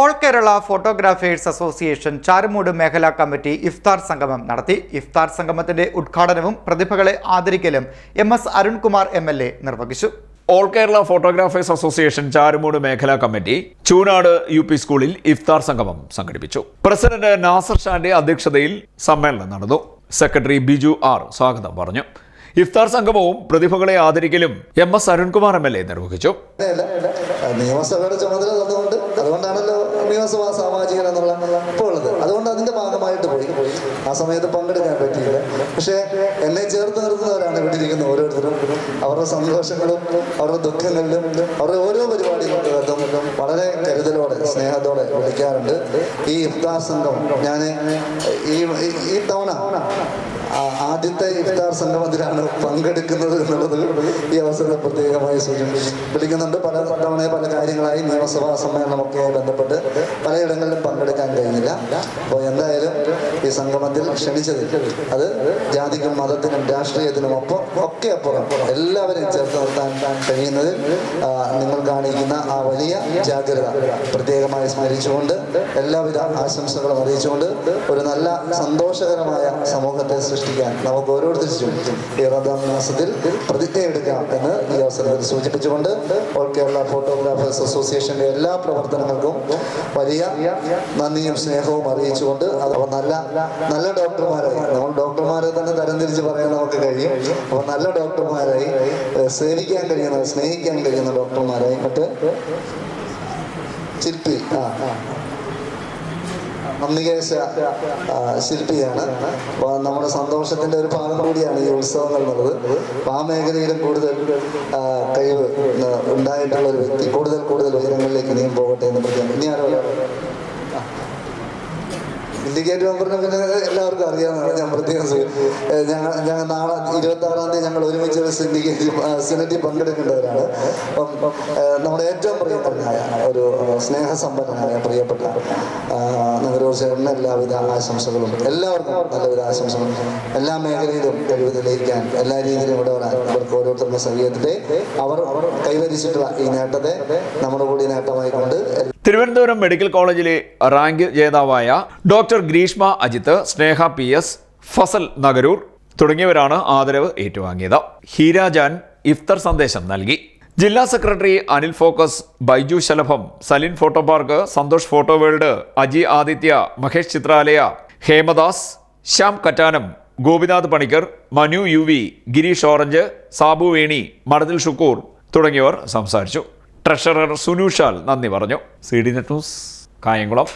All Kerala photographers association Charummood മേഖലാ committee ഇഫ്താർ സംഗമം നടത്തി. ഇഫ്താർ സംഗമത്തിന്റെ ഉദ്ഘാടനവും പ്രതിഭകളെ ആദരിക്കലും MS അരുൺകുമാർ MLA നിർവഹിച്ചു. All Kerala photographers association Charummood മേഖലാ കമ്മിറ്റി ചൂനാട് UP സ്കൂളിൽ ഇഫ്താർ സംഗമം സംഘടിപ്പിച്ചു. പ്രസിഡന്റ് നാസർ ഷാന്റെ അധ്യക്ഷതയിൽ സമ്മേളനം നടന്നു. സെക്രട്ടറി ബിജു R സ്വാഗതം പറഞ്ഞു. ഇഫ്താർ സംഗമവും പ്രതിഭകളെ ആദരിക്കലും MS അരുൺകുമാർ MLA നിർവഹിച്ചു. നിയമസഭയുടെ ചുമതല തന്നുകൊണ്ട് അതുകൊണ്ടാണല്ലോ നിയമസഭാ സാമാജികൻ എന്നുള്ള ഇപ്പോൾ ഉള്ളത്. അതുകൊണ്ട് അതിന്റെ ഭാഗമായിട്ട് പോയി ആ സമയത്ത് പങ്കെടുക്കാൻ പറ്റിയില്ല. പക്ഷേ എന്നെ ചേർത്ത് നിർത്തുന്നവരാണ് ഇവിടെ ഇരിക്കുന്ന ഓരോരുത്തരും. അവരുടെ സന്തോഷങ്ങളും അവരുടെ ദുഃഖങ്ങളിലും അവരുടെ ഓരോ പരിപാടികളും വളരെ കരുതലോടെ സ്നേഹത്തോടെ വിളിക്കാറുണ്ട്. ഈ ഇഫ്താർ സംഗമം ഞാൻ ഈ തവണ ആദ്യത്തെ ഇഫ്താർ സംഗമത്തിലാണ് പങ്കെടുക്കുന്നത് എന്നുള്ളത് ഈ അവസരത്തിൽ പ്രത്യേകമായി സൂചിപ്പിക്കുന്നുണ്ട്. പല തവണ പല കാര്യങ്ങളായി നിയമസഭാ സമ്മേളനമൊക്കെയായി ബന്ധപ്പെട്ട് പലയിടങ്ങളിലും പങ്കെടുക്കാൻ കഴിഞ്ഞില്ല. അപ്പോൾ എന്തായാലും ഈ സംഗമത്തിൽ ക്ഷണിച്ചതിൽ അത് ജാതിക്കും മതത്തിനും രാഷ്ട്രീയത്തിനും ഒക്കെ അപ്പുറം എല്ലാവരെയും ചേർത്ത് നിർത്താൻ കഴിയുന്നതിൽ നിങ്ങൾ കാണിക്കുന്ന ആ വലിയ ജാഗ്രത പ്രത്യേകമായി സ്മരിച്ചുകൊണ്ട് എല്ലാവിധ ആശംസകളും അറിയിച്ചുകൊണ്ട് ഒരു നല്ല സന്തോഷകരമായ സമൂഹത്തെ സൃഷ്ടിക്കാൻ നമുക്ക് ഓരോരുത്തരും ഈ റമദാൻ മാസത്തിൽ പ്രതിജ്ഞയെടുക്കാം എന്ന് ഈ അവസരത്തിൽ സൂചിപ്പിച്ചുകൊണ്ട് ഓൾ കേരള ഫോട്ടോഗ്രാഫേഴ്സ് അസോസിയേഷന്റെ എല്ലാ പ്രവർത്തനങ്ങൾക്കും വലിയ നന്ദിയും സ്നേഹവും അറിയിച്ചുകൊണ്ട് അത് നല്ല ഡോക്ടർമാരായി നമ്മൾ ഡോക്ടർമാരെ തന്നെ തരംതിരിച്ച് പറയാൻ നമുക്ക് കഴിയും. അപ്പോൾ നല്ല ഡോക്ടർമാരായി സേവിക്കാൻ കഴിയുന്ന സ്നേഹിക്കാൻ കഴിയുന്ന ഡോക്ടർമാരായി മറ്റ് ശില്പി അമ്മികേശ ശില്പിയാണ്. നമ്മുടെ സന്തോഷത്തിന്റെ ഒരു ഭാഗം കൂടിയാണ് ഈ ഉത്സവങ്ങൾ എന്നുള്ളത്. ആ മേഖലയിലും കൂടുതൽ കഴിവ് ഉണ്ടായിട്ടുള്ള ഒരു വ്യക്തി കൂടുതൽ ഉയരങ്ങളിലേക്ക് ഇനിയും പോകട്ടെ എന്ന് പ്രത്യേകം. ഇനി ആരോ സിൻഡിക്കേറ്റ് മെമ്പറിനെ പിന്നെ എല്ലാവർക്കും അറിയാവുന്നതാണ്. ഞാൻ പ്രത്യേകം ഞങ്ങൾ നാളെ 26-ാം തീയതി ഞങ്ങൾ ഒരുമിച്ച് ഒരു സെനറ്റിൽ പങ്കെടുക്കേണ്ടവരാണ്. അപ്പം നമ്മുടെ ഏറ്റവും പ്രിയപ്പെട്ടനായ ഒരു സ്നേഹസമ്പന്നനായ പ്രിയപ്പെട്ട നഗരോത്സവത്തിന് എല്ലാവിധ ആശംസകളും എല്ലാവർക്കും നല്ലവിധ ആശംസകളും എല്ലാ മേഖലയിലും കഴിവ് തെളിയിക്കാൻ എല്ലാ രീതിയിലും ഇവിടെ വരാൻ അവർക്ക് ഓരോരുത്തർക്കും സഹിതത്തെ അവർ കൈവരിച്ചിട്ടുള്ള ഈ നേട്ടത്തെ നമ്മുടെ കൂടി നേട്ടമായിക്കൊണ്ട് തിരുവനന്തപുരം മെഡിക്കൽ കോളേജിലെ റാങ്ക് ജേതാവായ ഡോക്ടർ ഗ്രീഷ്മ അജിത്ത്, സ്നേഹ PS, ഫസൽ നഗരൂർ തുടങ്ങിയവരാണ് ആദരവ് ഏറ്റുവാങ്ങിയത്. ഹീരാജാൻ ഇഫ്താർ സന്ദേശം നൽകി. ജില്ലാ സെക്രട്ടറി അനിൽ ഫോക്കസ്, ബൈജു ശലഭം, Salin photo park, Santhosh photo world, Aji Aditya, Mahesh Chithralaya, Hemadas, Shyam Kattanam, Gopinath Panicker, Manu UV, Gireesh orange, Sabu Veni, Madathil Shukkur തുടങ്ങിയവർ സംസാരിച്ചു. ട്രഷറർ സുനുഷാൽ നന്ദി പറഞ്ഞു. CD net news, Kayamkulam.